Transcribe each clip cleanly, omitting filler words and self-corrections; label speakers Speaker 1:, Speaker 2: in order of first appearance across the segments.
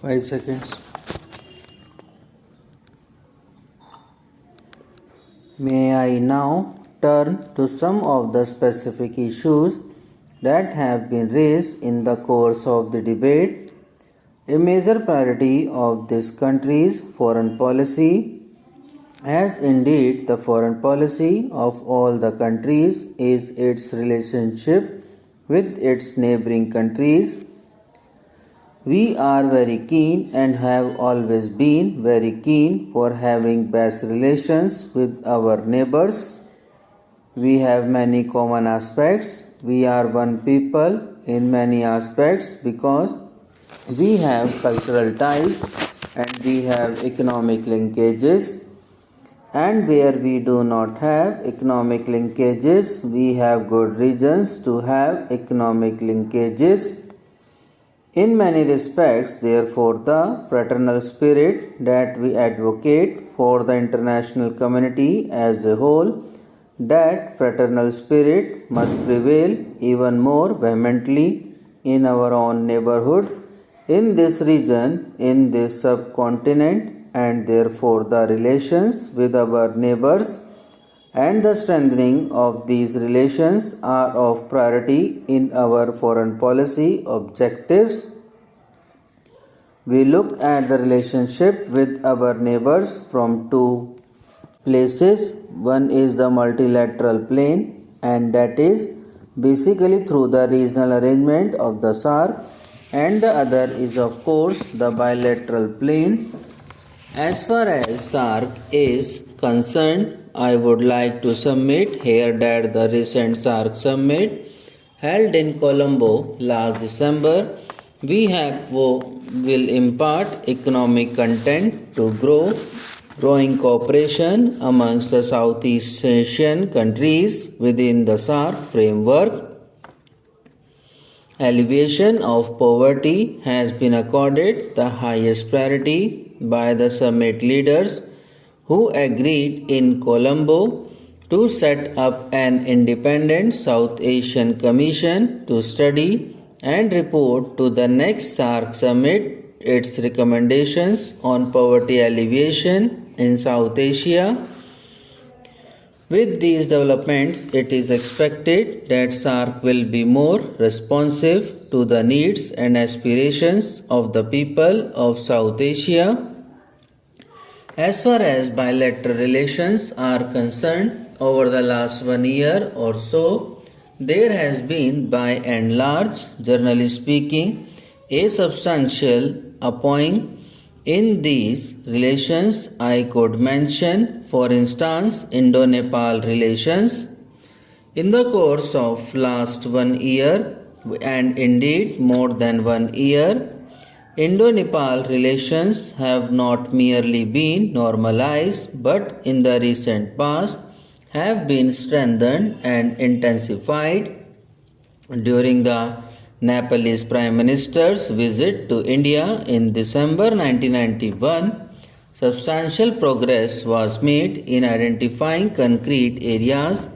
Speaker 1: 5 seconds. May I now turn to some of the specific issues that have been raised in the course of the debate. A major priority of this country's foreign policy, as indeed the foreign policy of all the countries, is its relationship with its neighboring countries. We are very keen and have always been very keen for having best relations with our neighbors. We have many common aspects. We are one people in many aspects because we have cultural ties and we have economic linkages. And where we do not have economic linkages, we have good reasons to have economic linkages. In many respects, therefore, the fraternal spirit that we advocate for the international community as a whole, that fraternal spirit must prevail even more vehemently in our own neighborhood, in this region, in this subcontinent, and therefore the relations with our neighbors and the strengthening of these relations are of priority in our foreign policy objectives. We look at the relationship with our neighbors from two places. One is the multilateral plane, and that is basically through the regional arrangement of the SAARC, and the other is of course the bilateral plane. As far as SAARC is concerned, I would like to submit here that the recent SAARC summit held in Colombo last December will impart economic content to growing cooperation amongst the Southeast Asian countries within the SAARC framework. Alleviation of poverty has been accorded the highest priority by the summit leaders who agreed in Colombo to set up an independent South Asian Commission to study and report to the next SAARC summit its recommendations on poverty alleviation in South Asia. With these developments, it is expected that SAARC will be more responsive to the needs and aspirations of the people of South Asia. As far as bilateral relations are concerned, over the last 1 year or so, there has been by and large, generally speaking, a substantial upswing in these relations. I could mention, for instance, Indo-Nepal relations. In the course of last 1 year, and indeed more than 1 year, Indo-Nepal relations have not merely been normalized but in the recent past have been strengthened and intensified. During the Nepalese Prime Minister's visit to India in December 1991, substantial progress was made in identifying concrete areas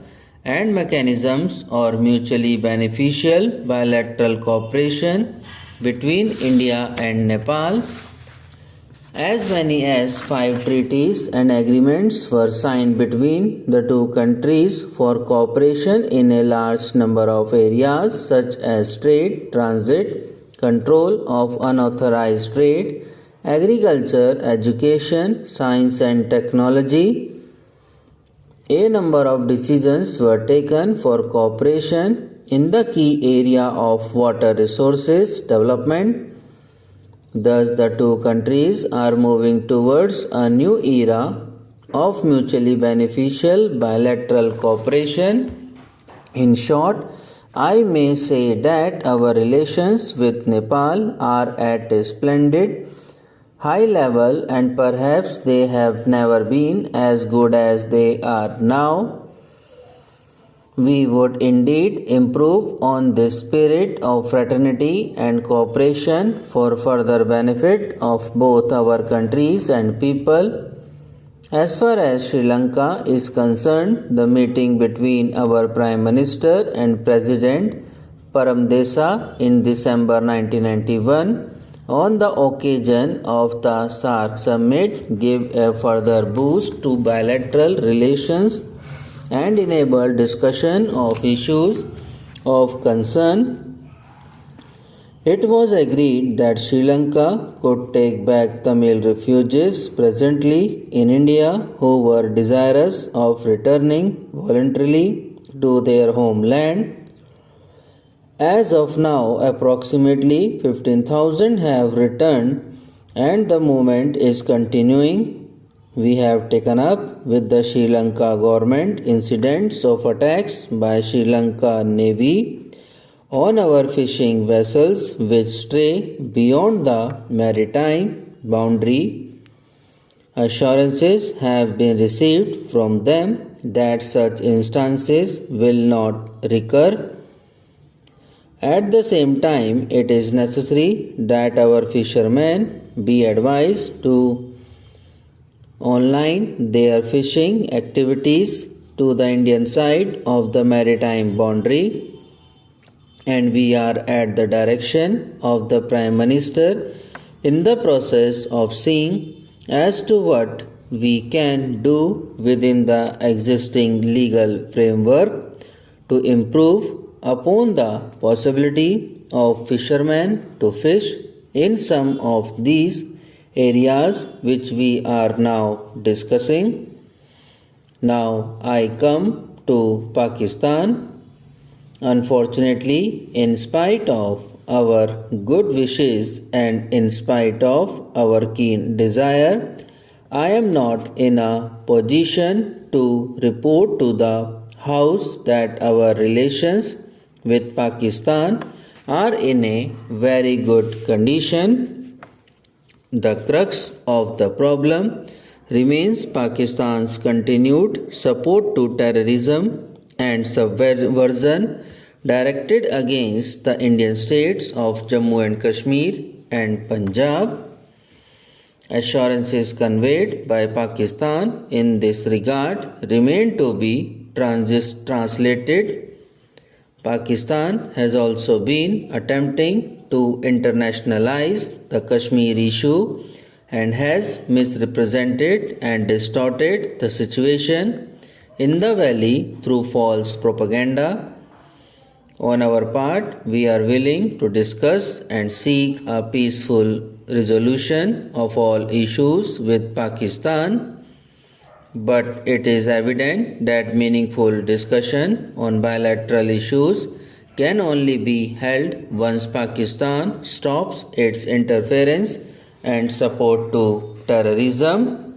Speaker 1: and mechanisms or mutually beneficial bilateral cooperation between India and Nepal. As many as 5 treaties and agreements were signed between the two countries for cooperation in a large number of areas such as trade, transit, control of unauthorized trade, agriculture, education, science and technology. A number of decisions were taken for cooperation in the key area of water resources development. Thus, the two countries are moving towards a new era of mutually beneficial bilateral cooperation. In short, I may say that our relations with Nepal are at a splendid high level and perhaps they have never been as good as they are now. We would indeed improve on this spirit of fraternity and cooperation for further benefit of both our countries and people. As far as Sri Lanka is concerned, the meeting between our Prime Minister and President Paramdesa in December 1991 on the occasion of the SAARC summit, give a further boost to bilateral relations and enable discussion of issues of concern. It was agreed that Sri Lanka could take back Tamil refugees presently in India who were desirous of returning voluntarily to their homeland. As of now, approximately 15,000 have returned and the movement is continuing. We have taken up with the Sri Lanka government incidents of attacks by Sri Lanka Navy on our fishing vessels which stray beyond the maritime boundary. Assurances have been received from them that such instances will not recur. At the same time, it is necessary that our fishermen be advised to online their fishing activities to the Indian side of the maritime boundary, and we are at the direction of the Prime Minister in the process of seeing as to what we can do within the existing legal framework to improve upon the possibility of fishermen to fish in some of these areas which we are now discussing. Now I come to Pakistan. Unfortunately, in spite of our good wishes and in spite of our keen desire, I am not in a position to report to the House that our relations with Pakistan are in a very good condition. The crux of the problem remains Pakistan's continued support to terrorism and subversion directed against the Indian states of Jammu and Kashmir and Punjab. Assurances conveyed by Pakistan in this regard remain to be translated. Pakistan has also been attempting to internationalize the Kashmir issue and has misrepresented and distorted the situation in the valley through false propaganda. On our part, we are willing to discuss and seek a peaceful resolution of all issues with Pakistan, but it is evident that meaningful discussion on bilateral issues can only be held once Pakistan stops its interference and support to terrorism.